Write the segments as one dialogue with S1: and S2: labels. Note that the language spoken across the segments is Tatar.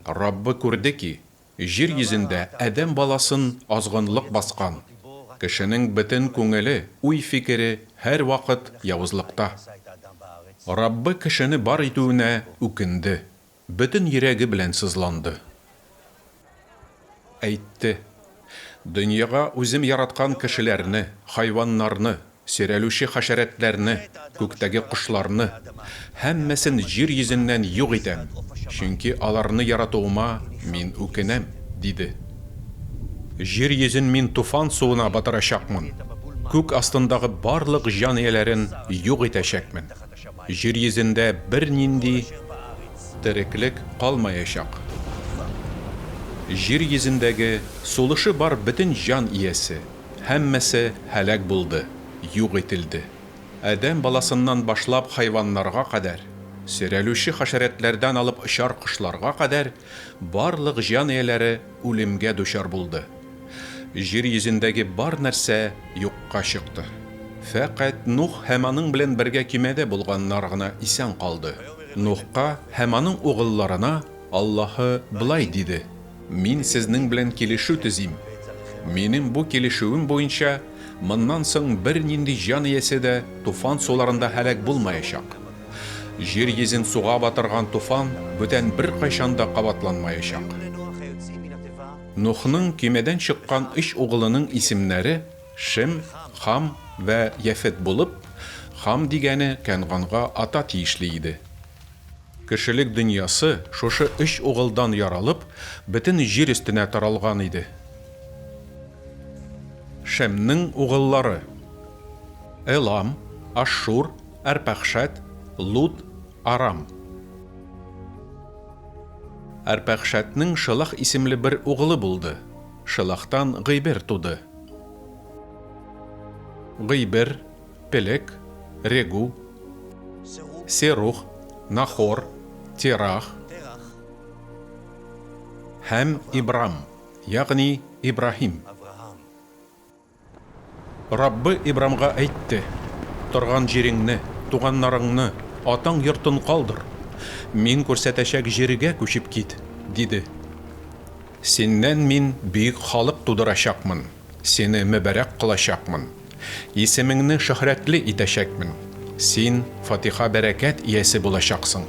S1: Раббы күрде ки, җир йөзендә адәм баласын азгынлык баскан. Кешенең бөтен күңеле, уй-фикере һәр вакыт явызлыкта. Раббы кешене бар итүенә үкенде. Бөтен йөрәге белән сызланды. Әйтте: Дөньяга үзем яраткан кешеләрне, хайваннарны, сөйрәлүче хәшәрәтләрне, күктәге кошларны, һәммәсен җир йөзеннән юк итәм, чөнки аларны яратуыма мин үкенәм, диде. Җир йөзен мин туфан суына батырачакмын. Күк астындагы барлык җан ияләрен юк итәчәкмен. Җир йөзендә бер нинди тереклек калмаячак. Җир йөзендәге сулышы бар бөтен җан иясе, һәммәсе һәлак булды, юк ителде. Адәм баласыннан башлап хайваннарга кадәр, сөйрәлүче хәшәрәтләрдән алып очар кошларга кадәр, барлык җан ияләре үлемгә дучар булды. Җир йөзендәге бар нәрсә юкка чыкты. Фәкать Нух һәм аның белән бергә кимәдә булганнар гына исән калды. Нухка һәм аның угылларына Аллаһы былай диде: Мин сезнең белән килешү төзим. Минем бу килешүем буенча, моннан соң бер нинди җан иясе дә туфан суларында һәлак булмаячак. Җир йөзен суга батырган туфан бүтән бер кайчан да кабатланмаячак. Нухның кимәдән чыккан 3 угылының исемнәре Шем, Хам вә Яфет булып, Хам дигәне Кәнганга ата тиешле иде. Кешелек дөньясы шушы 3 угылдан яралып, бөтен җир өстенә таралган иде. Шемнең угыллары: Элам, Ашшур, Арпахшад, Лут, Арам. Арпахшадның Шылах исемле бер угылы булды. Шылахтан Гыйбер туды. Гыйбер, Пелек, Регу, Серух, Нахор, Терах һәм Ибрам, ягъни Ибраһим. Раббы Ибрамга әйтте: Торган җиреңне, туганнарыңны, атаң йортын калдыр. Мин күрсәтәчәк җиргә күчеп кит, диде. Синнән мин бөек халык тудырачакмын. Сине мөбарәк кылачакмын. Исемеңне шөһрәтле итәчәкмен. Син Фатиха бәрәкәт иясе булачаксың.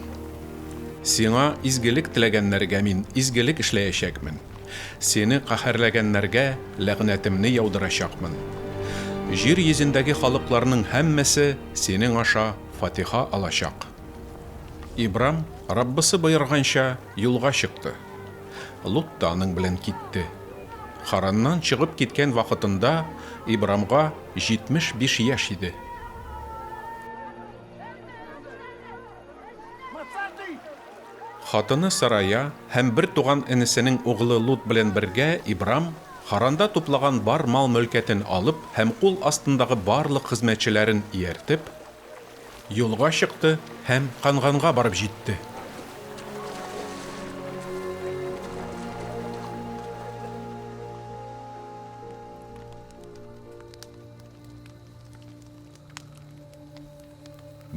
S1: Сиңа изгелек теләгәннәргә мин изгелек эшләячәкмен. Сине каһәрләгәннәргә ләгънәтемне яудырачакмын. Җир йөзендәге халыкларның һәммәсе синең аша Фатиха алачак. Ибрам Раббысы боерганча юлга чыкты. Лут та аның белән китте. Хараннан чыгып киткән вакытында Ибрамга 75 яшь иде. Хатыны Сарая һәм бер туган энесенең угылы Лут белән бергә Ибрам Харанда туплаган бар мал-мөлкәтен алып һәм кул астындагы барлык хезмәтчеләрен ияртеп, юлга чыкты һәм Канганга барып җитте.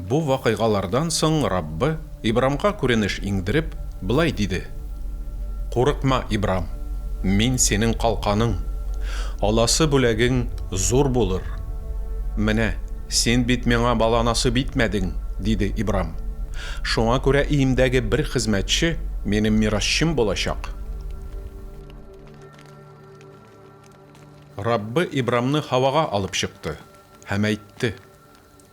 S1: Бу вакыйгалардан соң Раббы Ибрамга күренеш иңдереп, былай диде: Курыкма, Ибрам, мин синең калканың, аласы бүләгең зур булыр. Менә, син бит миңа бала насыйп итмәдең, диде Ибрам. Шуңа күрә өемдәге бер хезмәтче минем мирасчым булачак. Раббы Ибрамны һавага алып чыкты һәм әйтте: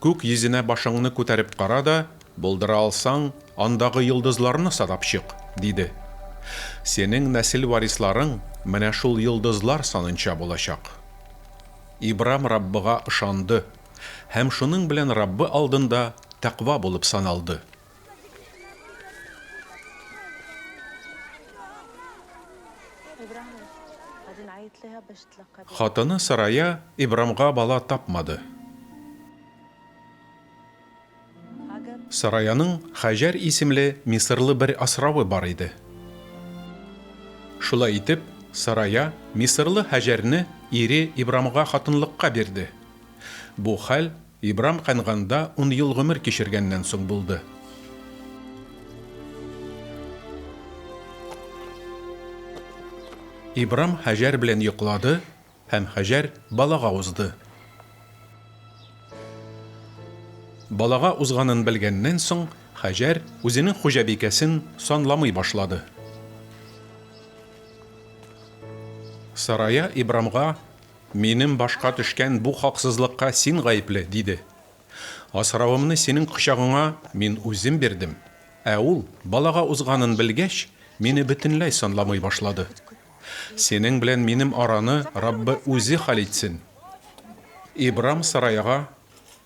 S1: Күк йөзенә башыңны күтәреп кара да, булдыра алсаң, андагы йолдызларны садап чык, диде. Сенең нәсел варисларың менә шул йолдызлар санынча булачак. Ибрам Раббыга ышанды һәм шуның белән Раббы алдында тәкъва булып саналды. Хатыны Сарая Ибрамга бала тапмады. Сараяның Хаҗар исемле Мисырлы бер асравы бар иде. Шулай итеп, Сарая Мисырлы Хаҗарны ире Ибрамга хатынлыкка бирде. Бу хәл Ибрам Канганда 10 ел гомер кичергәннән соң булды. Шулай итеп, Сарая Мисырлы Хаҗарны ире Ибрамга хатынлыкка бирде. Бу хәл Ибрам Канганда 10 ел гомер кичергәннән соң булды. Бу хәл Ибрам Канганда 10 ел гомер кичергәннән соң булды. Ибрам Хаҗәр белән йоклады, һәм Хаҗәр балага узды. Балага узганын белгәннән соң, Хаҗәр үзенең хуҗабикәсен санламый башлады. Сарая Ибрамга: «Минем башка төшкән бу хаксызлыкка син гаепле», диде. «Асравымны синең кочагыңа мин үзем бирдем, ә ул балага узганын белгәч, мине бөтенләй санламый башлады. Синең белән минем араны Раббы үзе хәл итсен». Ибрам Сараяга: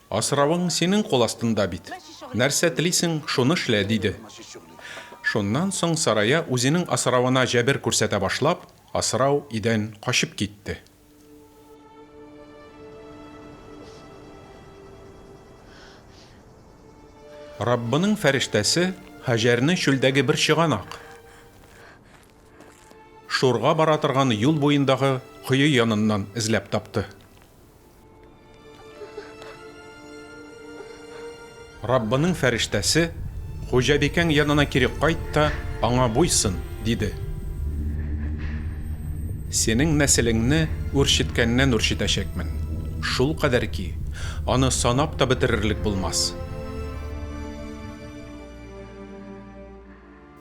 S1: «Асравың синең кул астында бит. Нәрсә телисең, шуны эшлә», диде. Шуннан соң Сарая үзенең асравына җәбер күрсәтә башлап, асрау идән качып китте. Раббының фәрештәсе Хаҗәрне чүлдәге бер чыганак, Шурга бара торган юл буендагы кое яныннан эзләп тапты. Раббының фәрештәсе: «Хуҗабикәң янына кире кайт та, аңа буйсын», диде. «Синең нәселеңне үрчеткәннән үрчетәчәкмен. Шул кадәр ки, аны санап та бетерерлек булмас».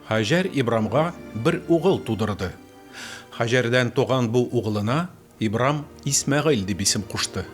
S1: Хаҗәр Ибрамга бер угыл тудырды. Хаҗәрдән туган бу угылына Ибрам Исмәгыйль дип исем кушты.